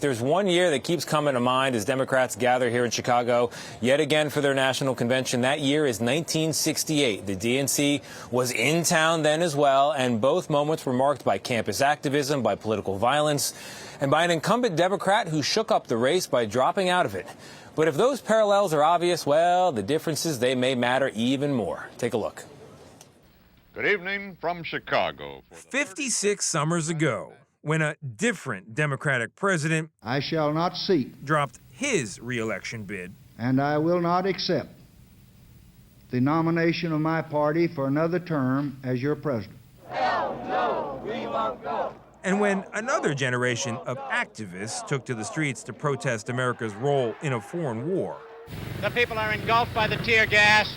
There's one year that keeps coming to mind as Democrats gather here in Chicago yet again for their national convention. That year is 1968. The DNC was in town then as well, and both moments were marked by campus activism, by political violence, and by an incumbent Democrat who shook up the race by dropping out of it. But if those parallels are obvious, well, the differences, they may matter even more. Take a look. Good evening from Chicago. 56 summers ago, when a different Democratic president I shall not seek, dropped his re-election bid, and I will not accept the nomination of my party for another term as your president. Hell no, we won't go. And when another generation of activists took to the streets to protest America's role in a foreign war, the people are engulfed by the tear gas.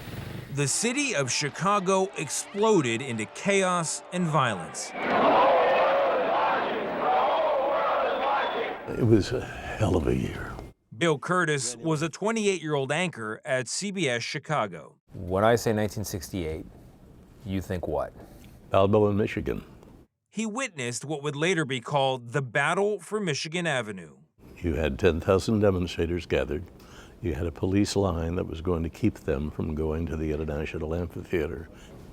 The city of Chicago exploded into chaos and violence. It was a hell of a year. Bill Curtis was a 28-year-old anchor at CBS Chicago. When I say 1968, you think what? Balboa, Michigan. He witnessed what would later be called the Battle for Michigan Avenue. You had 10,000 demonstrators gathered. You had a police line that was going to keep them from going to the International Amphitheater.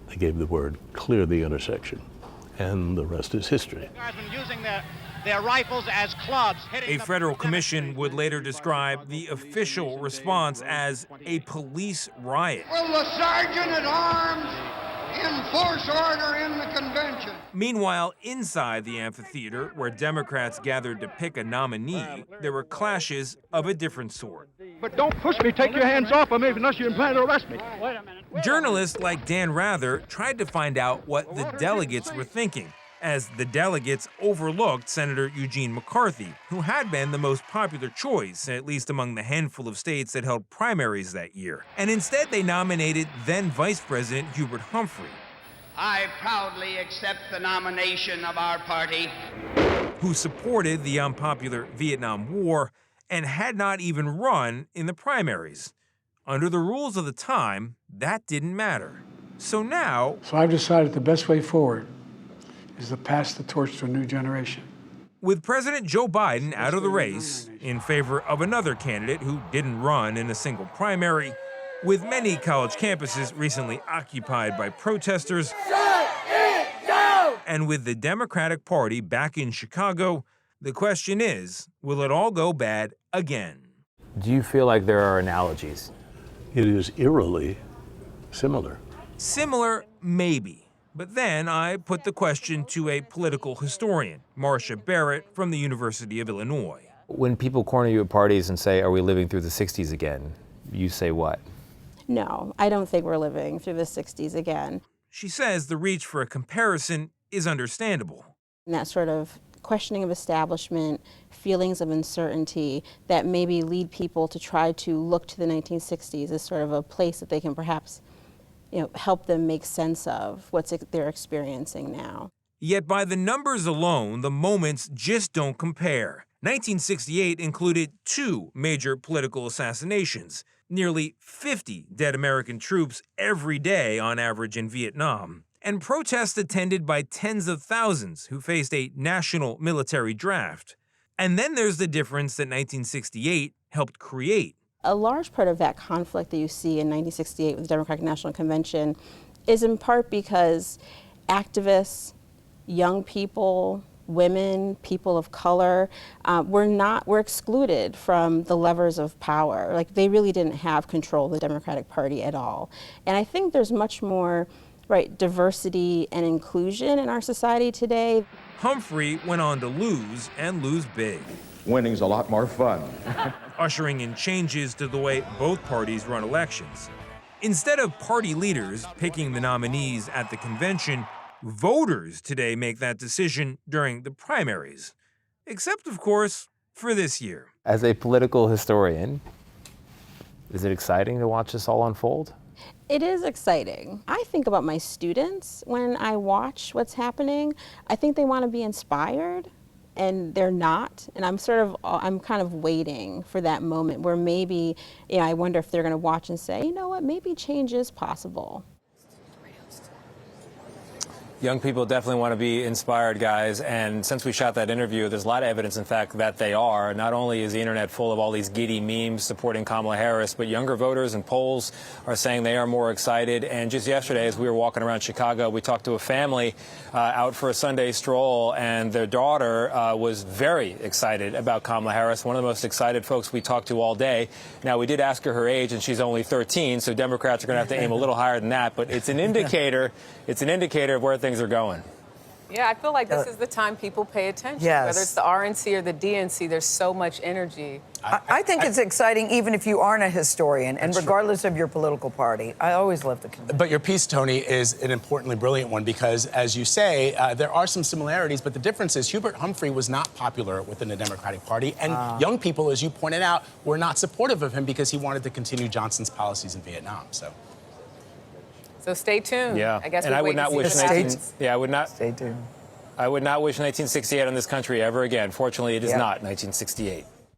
They gave the word, clear the intersection. And the rest is history. Using their rifles as clubs. A federal commission would later describe the official response as a police riot. Will the sergeant at arms enforce order in the convention? Meanwhile, inside the amphitheater, where Democrats gathered to pick a nominee, there were clashes of a different sort. But don't push me. Take your hands off of me unless you plan to arrest me. Wait a minute. Journalists like Dan Rather tried to find out what the delegates were thinking, as the delegates overlooked Senator Eugene McCarthy, who had been the most popular choice, at least among the handful of states that held primaries that year. And instead they nominated then Vice President Hubert Humphrey. I proudly accept the nomination of our party, who supported the unpopular Vietnam War and had not even run in the primaries. Under the rules of the time, that didn't matter. So now... So I've decided the best way forward is to pass the torch to a new generation. With President Joe Biden out of the race in favor of another candidate who didn't run in a single primary, with many college campuses recently occupied by protesters, Shut it down! And with the Democratic Party back in Chicago, the question is, will it all go bad again? Do you feel like there are analogies? It is eerily similar. Similar, maybe. But then I put the question to a political historian, Marcia Barrett from the University of Illinois. When people corner you at parties and say, are we living through the 60s again? You say what? No, I don't think we're living through the 60s again. She says the reach for a comparison is understandable. And that sort of questioning of establishment, feelings of uncertainty that maybe lead people to try to look to the 1960s as sort of a place that they can perhaps, help them make sense of what they're experiencing now. Yet by the numbers alone, the moments just don't compare. 1968 included 2 major political assassinations, nearly 50 dead American troops every day on average in Vietnam, and protests attended by tens of thousands who faced a national military draft. And then there's the difference that 1968 helped create. A large part of that conflict that you see in 1968 with the Democratic National Convention is in part because activists, young people, women, people of color, were excluded from the levers of power. Like, they really didn't have control of the Democratic Party at all. And I think there's much more diversity and inclusion in our society today. Humphrey went on to lose, and lose big. Winning's a lot more fun. Ushering in changes to the way both parties run elections. Instead of party leaders picking the nominees at the convention, voters today make that decision during the primaries. Except, of course, for this year. As a political historian, is it exciting to watch this all unfold? It is exciting. I think about my students when I watch what's happening. I think they want to be inspired, and they're not. And I'm kind of waiting for that moment where maybe, I wonder if they're going to watch and say, you know what, maybe change is possible. Young people definitely want to be inspired, guys. And since we shot that interview, there's a lot of evidence, in fact, that they are. Not only is the internet full of all these giddy memes supporting Kamala Harris, but younger voters and polls are saying they are more excited. And just yesterday, as we were walking around Chicago, we talked to a family out for a Sunday stroll, and their daughter was very excited about Kamala Harris, one of the most excited folks we talked to all day. Now, we did ask her age, and she's only 13, so Democrats are going to have to aim a little higher than that. But it's an indicator. It's an indicator of where things are going. Yeah, I feel like this is the time people pay attention. Yes. Whether it's the RNC or the DNC, there's so much energy. I think it's exciting even if you aren't a historian, and regardless of your political party. I always love the convention. But your piece, Tony, is an importantly brilliant one because, as you say, there are some similarities, but the difference is Hubert Humphrey was not popular within the Democratic Party, and young people, as you pointed out, were not supportive of him because he wanted to continue Johnson's policies in Vietnam. So stay tuned. Yeah, I guess and I would not wish I would not. Stay tuned. I would not wish 1968 on this country ever again. Fortunately, it is not 1968.